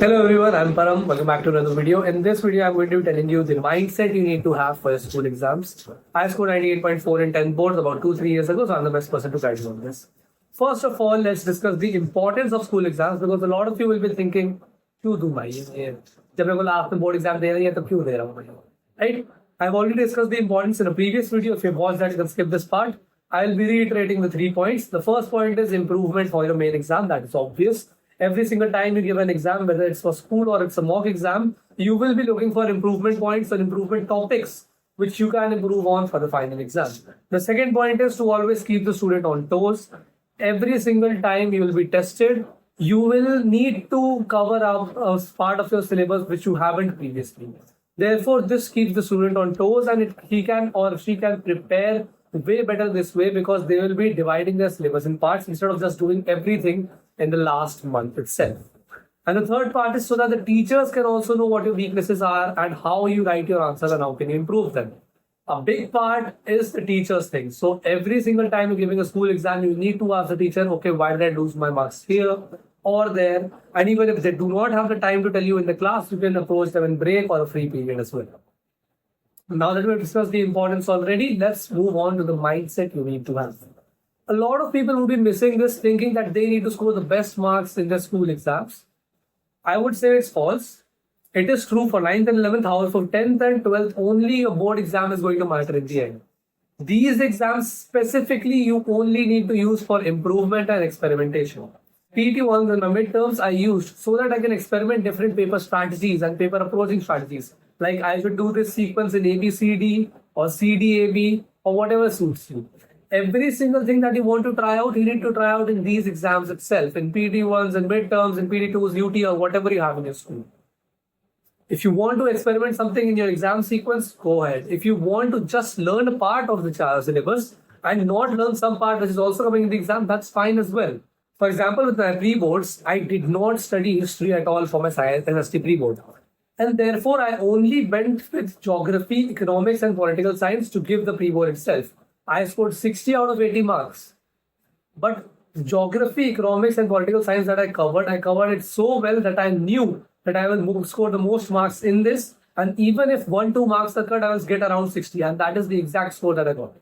Hello everyone, I'm Param. Welcome back to another video. In this video, I'm going to be telling you the mindset you need to have for your school exams. I scored 98.4 in 10 boards about 2-3 years ago, so I'm the best person to guide you on this. First of all, let's discuss the importance of school exams because a lot of you will be thinking, क्यों दूं भाई ये जब मेरे को last में board exam दे रही है तो क्यों दे रहा हूँ भाई, right? I've already discussed the importance in a previous video. If you've watched that, you can skip this part. I'll be reiterating the 3 points. The first point is improvement for your main exam. That is obvious. Every single time you give an exam, whether it's for school or it's a mock exam, you will be looking for improvement points or improvement topics which you can improve on for the final exam. The second point is to always keep the student on toes. Every single time you will be tested, you will need to cover up a part of your syllabus which you haven't previously. Therefore, this keeps the student on toes and he can or she can prepare way better this way because they will be dividing their syllabus in parts instead of just doing everything in the last month itself. And the third part is so that the teachers can also know what your weaknesses are and how you write your answers and how can you improve them. A big part is the teacher's thing. So every single time you're giving a school exam, you need to ask the teacher, okay, why did I lose my marks here or there? And even if they do not have the time to tell you in the class, you can approach them in break or a free period as well. Now that we've discussed the importance already, let's move on to the mindset you need to have. A lot of people will be missing this thinking that they need to score the best marks in their school exams. I would say it's false. It is true for 9th and 11th, however, for 10th and 12th, only a board exam is going to matter in the end. These exams specifically you only need to use for improvement and experimentation. PT1s and my midterms I used so that I can experiment different paper strategies and paper approaching strategies. Like I should do this sequence in ABCD or CDAB or whatever suits you. Every single thing that you want to try out, you need to try out in these exams itself, in PT1s and midterms, in PT2s, UT or whatever you have in your school. If you want to experiment something in your exam sequence, go ahead. If you want to just learn a part of the syllabus and not learn some part which is also coming in the exam, that's fine as well. For example, with my pre-boards, I did not study history at all for my science SST pre-board. And therefore, I only went with geography, economics and political science to give the pre-board itself. I scored 60 out of 80 marks. But geography, economics and political science that I covered it so well that I knew that I will score the most marks in this. And even if 1-2 marks are cut, I will get around 60. And that is the exact score that I got.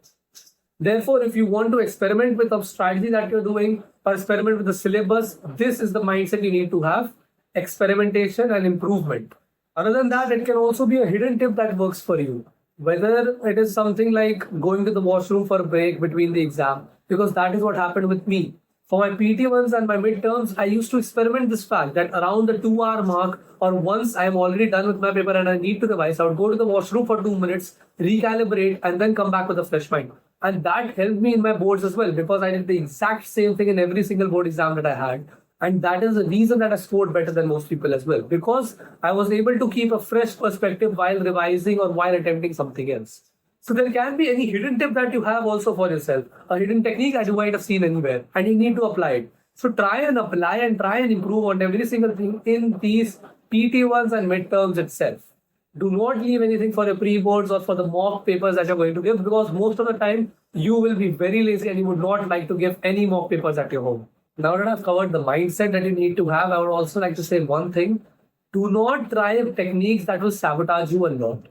Therefore, if you want to experiment with a strategy that you're doing or experiment with the syllabus, this is the mindset you need to have. Experimentation and improvement. Other than that, it can also be a hidden tip that works for you. Whether it is something like going to the washroom for a break between the exam, because that is what happened with me. For my PT1s and my midterms, I used to experiment this fact that around the 2-hour mark or once I am already done with my paper and I need to revise, I would go to the washroom for 2 minutes, recalibrate and then come back with a fresh mind. And that helped me in my boards as well because I did the exact same thing in every single board exam that I had. And that is the reason that I scored better than most people as well. Because I was able to keep a fresh perspective while revising or while attempting something else. So there can be any hidden tip that you have also for yourself. A hidden technique that you might have seen anywhere. And you need to apply it. So try and apply and try and improve on every single thing in these PT1s and midterms itself. Do not leave anything for your pre-boards or for the mock papers that you're going to give. Because most of the time, you will be very lazy and you would not like to give any mock papers at your home. Now that I've covered the mindset that you need to have, I would also like to say one thing. Do not try techniques that will sabotage you a lot.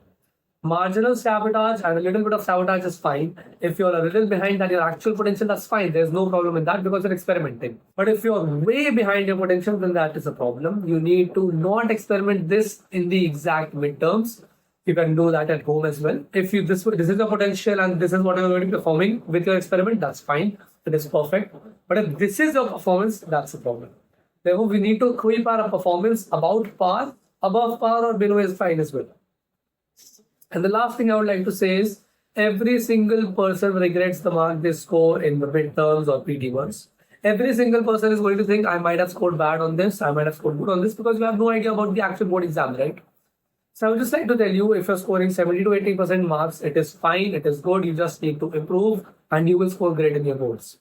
Marginal sabotage and a little bit of sabotage is fine. If you're a little behind than your actual potential, that's fine. There's no problem in that because you're experimenting. But if you're way behind your potential, then that is a problem. You need to not experiment this in the exact midterms. You can do that at home as well. If you this is your potential and this is what you're going to be performing with your experiment, that's fine. It is perfect. But if this is your performance, that's a problem. Therefore, we need to keep our performance about par, above par or below is fine as well. And the last thing I would like to say is every single person regrets the mark they score in the midterms or PT1s. Every single person is going to think I might have scored bad on this, I might have scored good on this because you have no idea about the actual board exam, right? So I would just like to tell you if you're scoring 70 to 80% marks, it is fine, it is good, you just need to improve and you will score great in your boards.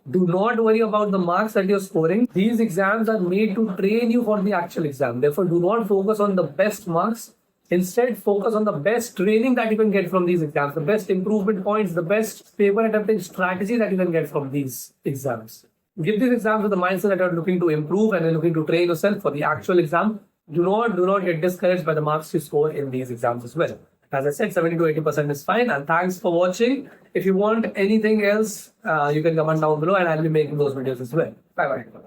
Do not worry about the marks that you're scoring. These exams are made to train you for the actual exam. Therefore, do not focus on the best marks. Instead, focus on the best training that you can get from these exams, the best improvement points, the best paper attempting strategy that you can get from these exams. Give these exams with the mindset that you're looking to improve and you're looking to train yourself for the actual exam. do not get discouraged by the marks you score in these exams as well. As I said, 70 to 80% is fine. And thanks for watching. If you want anything else, you can comment down below and I'll be making those videos as well. Bye bye.